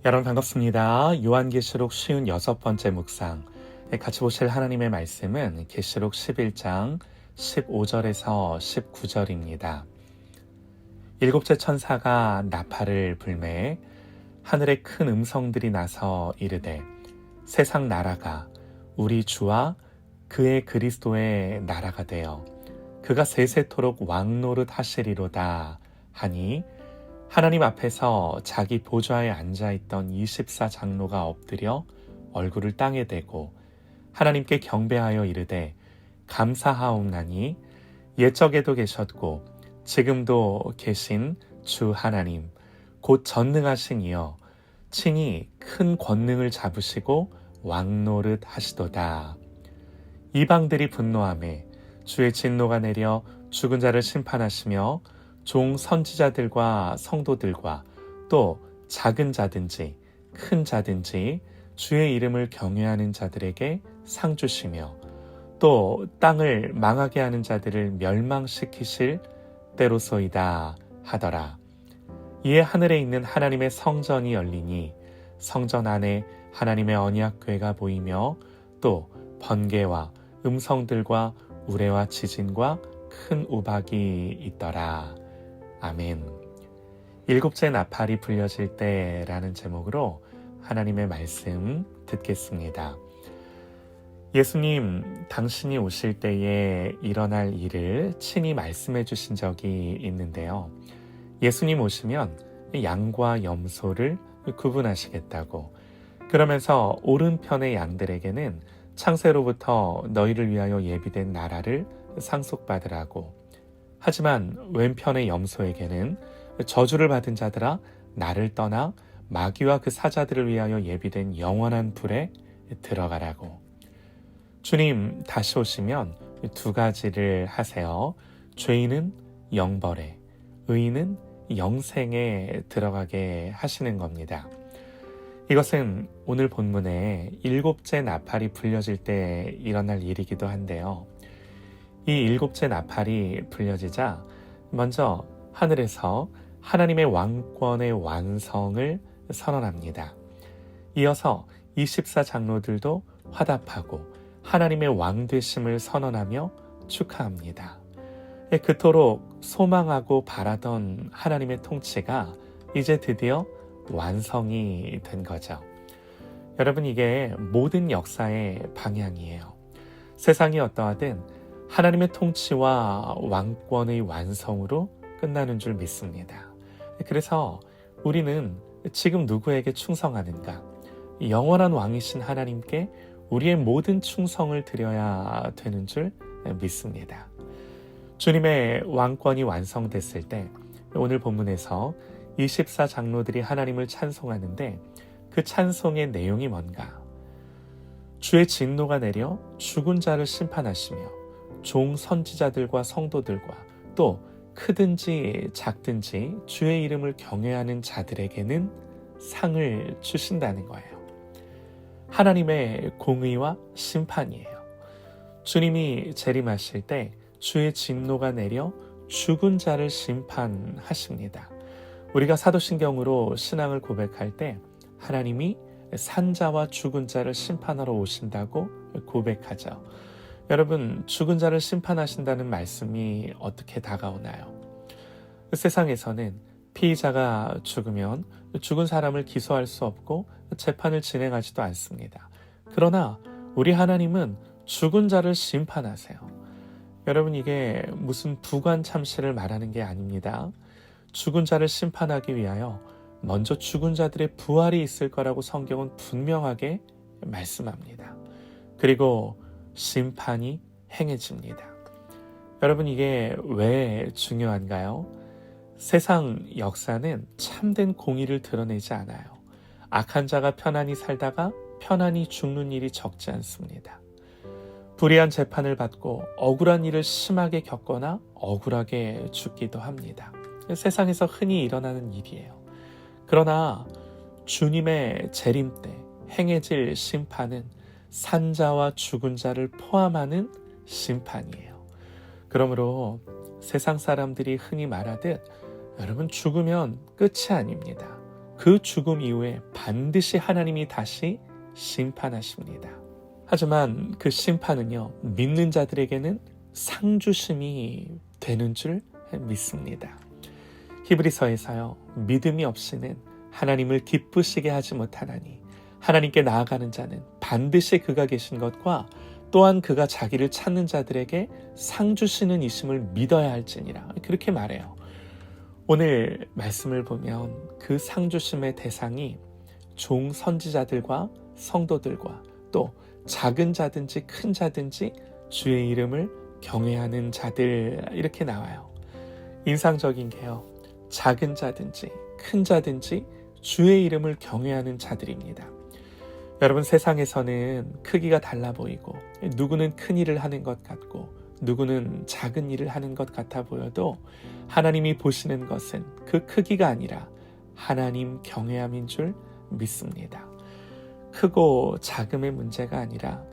여러분 반갑습니다. 요한계시록 56번째 묵상. 같이 보실 하나님의 말씀은 계시록 11장 15절에서 19절입니다. 일곱째 천사가 나팔을 불매 하늘에 큰 음성들이 나서 이르되 세상 나라가 우리 주와 그의 그리스도의 나라가 되어 그가 세세토록 왕노릇 하시리로다 하니 하나님 앞에서 자기 보좌에 앉아있던 24장로가 엎드려 얼굴을 땅에 대고 하나님께 경배하여 이르되 감사하옵나니 옛적에도 계셨고 지금도 계신 주 하나님 곧 전능하신 이여 친히 큰 권능을 잡으시고 왕노릇 하시도다. 이방들이 분노하매 주의 진노가 내려 죽은 자를 심판하시며 종 선지자들과 성도들과 또 작은 자든지 큰 자든지 주의 이름을 경외하는 자들에게 상 주시며 또 땅을 망하게 하는 자들을 멸망시키실 때로소이다 하더라. 이에 하늘에 있는 하나님의 성전이 열리니 성전 안에 하나님의 언약궤가 보이며 또 번개와 음성들과 우레와 지진과 큰 우박이 있더라. 아멘. 일곱째 나팔이 불려질 때라는 제목으로 하나님의 말씀 듣겠습니다. 예수님, 당신이 오실 때에 일어날 일을 친히 말씀해 주신 적이 있는데요. 예수님 오시면 양과 염소를 구분하시겠다고, 그러면서 오른편의 양들에게는 창세로부터 너희를 위하여 예비된 나라를 상속받으라고, 하지만 왼편의 염소에게는 저주를 받은 자들아 나를 떠나 마귀와 그 사자들을 위하여 예비된 영원한 불에 들어가라고. 주님 다시 오시면 두 가지를 하세요. 죄인은 영벌에, 의인은 영생에 들어가게 하시는 겁니다. 이것은 오늘 본문에 일곱째 나팔이 불려질 때 일어날 일이기도 한데요. 이 일곱째 나팔이 불려지자 먼저 하늘에서 하나님의 왕권의 완성을 선언합니다. 이어서 24장로들도 화답하고 하나님의 왕 되심을 선언하며 축하합니다. 그토록 소망하고 바라던 하나님의 통치가 이제 드디어 완성이 된 거죠. 여러분, 이게 모든 역사의 방향이에요. 세상이 어떠하든 하나님의 통치와 왕권의 완성으로 끝나는 줄 믿습니다. 그래서 우리는 지금 누구에게 충성하는가? 영원한 왕이신 하나님께 우리의 모든 충성을 드려야 되는 줄 믿습니다. 주님의 왕권이 완성됐을 때 오늘 본문에서 24장로들이 하나님을 찬송하는데 그 찬송의 내용이 뭔가? 주의 진노가 내려 죽은 자를 심판하시며 종 선지자들과 성도들과 또 크든지 작든지 주의 이름을 경외하는 자들에게는 상을 주신다는 거예요. 하나님의 공의와 심판이에요. 주님이 재림하실 때 주의 진노가 내려 죽은 자를 심판하십니다. 우리가 사도신경으로 신앙을 고백할 때 하나님이 산자와 죽은 자를 심판하러 오신다고 고백하죠. 여러분, 죽은 자를 심판하신다는 말씀이 어떻게 다가오나요? 세상에서는 피의자가 죽으면 죽은 사람을 기소할 수 없고 재판을 진행하지도 않습니다. 그러나 우리 하나님은 죽은 자를 심판하세요. 여러분, 이게 무슨 부관 참시를 말하는 게 아닙니다. 죽은 자를 심판하기 위하여 먼저 죽은 자들의 부활이 있을 거라고 성경은 분명하게 말씀합니다. 그리고 심판이 행해집니다. 여러분, 이게 왜 중요한가요? 세상 역사는 참된 공의를 드러내지 않아요. 악한 자가 편안히 살다가 편안히 죽는 일이 적지 않습니다. 불의한 재판을 받고 억울한 일을 심하게 겪거나 억울하게 죽기도 합니다. 세상에서 흔히 일어나는 일이에요. 그러나 주님의 재림 때 행해질 심판은 산자와 죽은 자를 포함하는 심판이에요. 그러므로 세상 사람들이 흔히 말하듯 여러분, 죽으면 끝이 아닙니다. 그 죽음 이후에 반드시 하나님이 다시 심판하십니다. 하지만 그 심판은요, 믿는 자들에게는 상주심이 되는 줄 믿습니다. 히브리서에서요, 믿음이 없이는 하나님을 기쁘시게 하지 못하나니 하나님께 나아가는 자는 반드시 그가 계신 것과 또한 그가 자기를 찾는 자들에게 상 주시는 이심을 믿어야 할지니라, 그렇게 말해요. 오늘 말씀을 보면 그 상 주심의 대상이 종 선지자들과 성도들과 또 작은 자든지 큰 자든지 주의 이름을 경외하는 자들, 이렇게 나와요. 인상적인 게요, 작은 자든지 큰 자든지 주의 이름을 경외하는 자들입니다. 여러분, 세상에서는 크기가 달라 보이고 누구는 큰 일을 하는 것 같고 누구는 작은 일을 하는 것 같아 보여도 하나님이 보시는 것은 그 크기가 아니라 하나님 경외함인 줄 믿습니다. 크고 작음의 문제가 아니라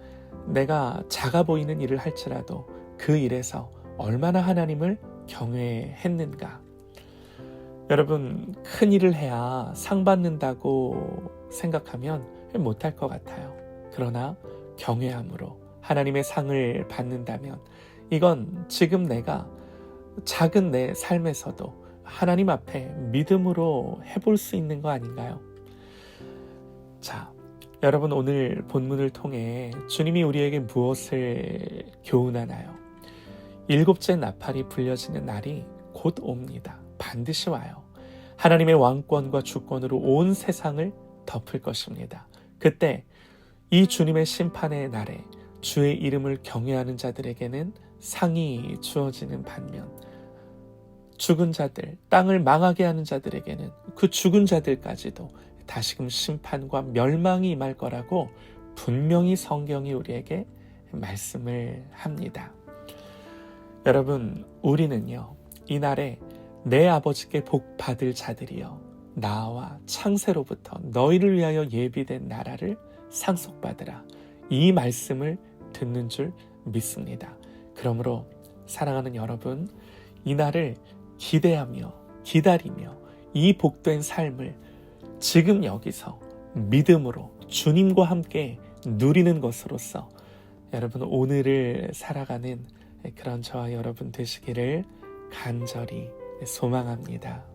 내가 작아 보이는 일을 할지라도 그 일에서 얼마나 하나님을 경외했는가. 여러분, 큰 일을 해야 상 받는다고 생각하면 못할 것 같아요. 그러나 경외함으로 하나님의 상을 받는다면 이건 지금 내가 작은 내 삶에서도 하나님 앞에 믿음으로 해볼 수 있는 거 아닌가요? 자, 여러분, 오늘 본문을 통해 주님이 우리에게 무엇을 교훈하나요? 7째 나팔이 불려지는 날이 곧 옵니다. 반드시 와요. 하나님의 왕권과 주권으로 온 세상을 덮을 것입니다. 그때 이 주님의 심판의 날에 주의 이름을 경외하는 자들에게는 상이 주어지는 반면 죽은 자들, 땅을 망하게 하는 자들에게는 그 죽은 자들까지도 다시금 심판과 멸망이 임할 거라고 분명히 성경이 우리에게 말씀을 합니다. 여러분, 우리는요, 이 날에 내 아버지께 복 받을 자들이여 나와 창세로부터 너희를 위하여 예비된 나라를 상속받으라, 이 말씀을 듣는 줄 믿습니다. 그러므로 사랑하는 여러분, 이 날을 기대하며 기다리며 이 복된 삶을 지금 여기서 믿음으로 주님과 함께 누리는 것으로서 여러분, 오늘을 살아가는 그런 저와 여러분 되시기를 간절히 소망합니다.